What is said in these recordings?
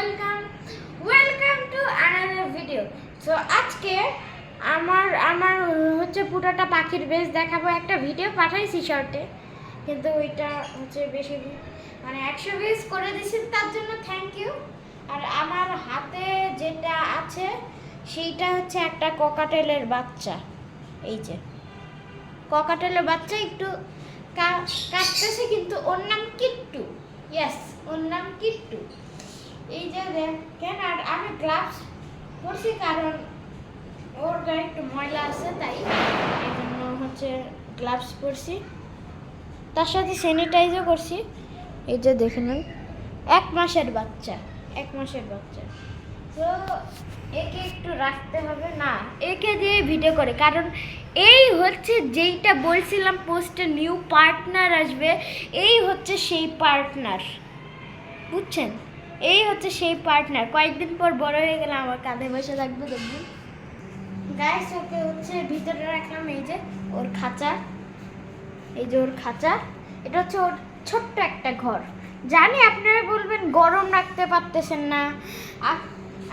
Welcome welcome to another video. So আজকে আমার আমার হচ্ছে পুরোটা পাখির বেশ দেখাবো। একটা ভিডিও পাঠাইছি শর্টে, কিন্তু ওইটা হচ্ছে বেশি মানে 100 ভিউজ করে দিয়েছি, তার জন্য থ্যাংক ইউ। আর আমার হাতে যেটা আছে সেইটা হচ্ছে একটা ককাটেলের বাচ্চা। এই যে ককাটেলের বাচ্চা একটু কাটতেছে, কিন্তু ওর নাম কিট্টু। ইয়েস, ওর নাম কিট্টু। এই যে দেখেন, আর আমি গ্লাভস পরছি কারণ ওর গায়ে একটু ময়লা আছে, তাই এই জন্য হচ্ছে গ্লাভস পরছি। তার সাথে স্যানিটাইজও করছি। এই যে দেখে নিন, 1 মাসের বাচ্চা, 1 মাসের বাচ্চা। তো একে একটু রাখতে হবে না, একে দিয়ে ভিডিও করে, কারণ এই হচ্ছে যেইটা বলছিলাম পোস্টে নিউ পার্টনার আসবে, এই হচ্ছে সেই পার্টনার, বুঝছেন? এই হচ্ছে সেই পার্টনার। কয়েকদিন পর বড় হয়ে গেলে আমার কাঁধে বসে থাকবে, দেখবেন। গাইস, ওকে হচ্ছে ভিতরে রাখলাম। এই যে ওর খাঁচা, এই যে ওর খাঁচা। এটা হচ্ছে ওর ছোট্ট একটা ঘর। জানি আপনারা বলবেন গরম রাখতে পারতেছেন না,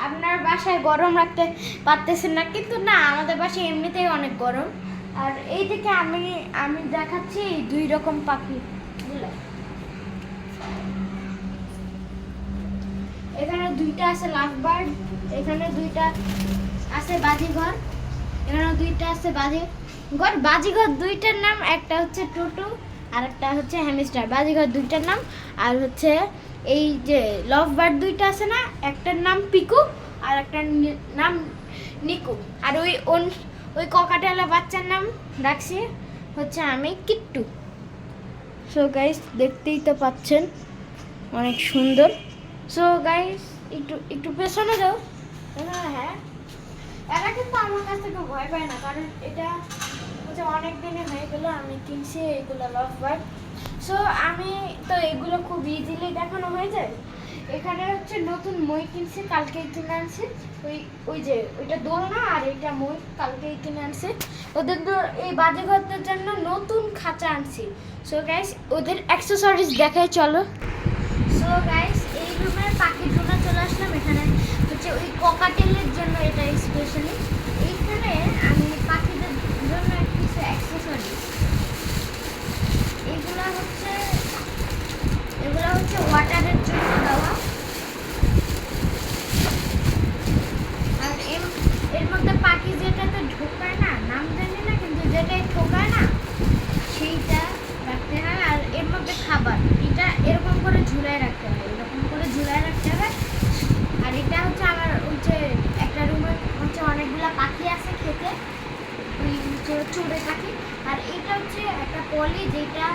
আপনার বাসায় গরম রাখতে পারতেছেন না, কিন্তু না, আমাদের বাসায় এমনিতেই অনেক গরম। আর এই দিকে আমি দেখাচ্ছি 2 রকম পাখি। এখানে 2টা আছে লাভ বার্ড, এখানে 2টা আছে বাজিঘর, এখানে 2টা আছে বাজিঘর। বাজিঘর 2টার নাম, একটা হচ্ছে টুটু আর একটা হচ্ছে হ্যামস্টার। বাজিঘর 2টার নাম। আর হচ্ছে এই যে লাভ বার্ড 2টা আছে না, একটার নাম পিকু আর একটার নাম নিকু। আর ওই ককাটেলা বাচ্চার নাম রাখছি হচ্ছে আমি কিট্টু। সো গাইস, দেখতেই তো পাচ্ছেন অনেক সুন্দর। সো গাইস, একটু পেছনে যাও। হ্যাঁ, এরা কিন্তু আমার কাছ থেকে ভয় পায় না, কারণ এটা হচ্ছে অনেক দিনে হয়ে গেল আমি কিনছি এইগুলো লাভ বার্ড। সো আমি তো এগুলো খুব ইজিলি দেখানো হয়ে যায়। এখানে হচ্ছে নতুন মই কিনছি, কালকেই কিনে আনছি। ওই যে ওইটা দোলনা আর এইটা মই কালকেই কিনে আনছি। ওদের তো এই বাজিঘরদের জন্য নতুন খাঁচা আনছি। সো গাইস, ওদের অ্যাক্সেসরিজ দেখাই চলো। সো গাইস, এই রুমের পাখির রুমে চলে আসলাম। এখানে হচ্ছে ওই ককাটেলের জন্য এটা স্পেশালি। এইখানে আমি পাখিদের জন্য কিছু অ্যাক্সেসরিজ, এগুলো হচ্ছে ওয়াটারের জন্য দেওয়া। আর এর মধ্যে পাখি যেটাতে ঢোকায় না, নাম জানি না, কিন্তু যেটাই ঢোকায় না সেইটা রাখতে হয়। আর এর মধ্যে খাবার, এটা এরকম করে ঝুলায় রাখতে হয়, এরকম করে ঝুলায় রাখতে হয়। আর এটা হচ্ছে আমার হচ্ছে একটা রুমে হচ্ছে অনেকগুলা পাখি আছে খেতে, ওই হচ্ছে চড়ে পাখি। আর এটা হচ্ছে একটা পলি, যেটা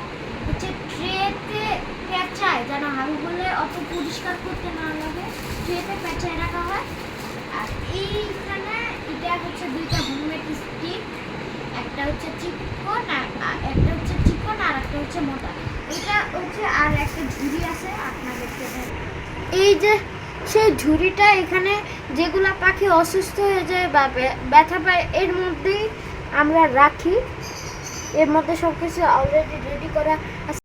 হচ্ছে ট্রেতে পেঁচায়, যেন হাড়গুলো অত পরিষ্কার করতে না লাগে, ট্রেতে পেঁচায় রাখা হয়। আর এইখানে এটা হচ্ছে 2টা হোমমেড স্টিক, একটা হচ্ছে চিকন আর একটা হচ্ছে মোটা। এটা হচ্ছে, আর একটা ঝুড়ি আছে আপনাদের দেখতে। এই যে সেই ঝুড়িটা, এখানে যেগুলা পাখি অসুস্থ হয়ে যায় বা ব্যথা পায়, এর মধ্যেই আমরা রাখি। এর মধ্যে সব কিছু অলরেডি রেডি করা আছে।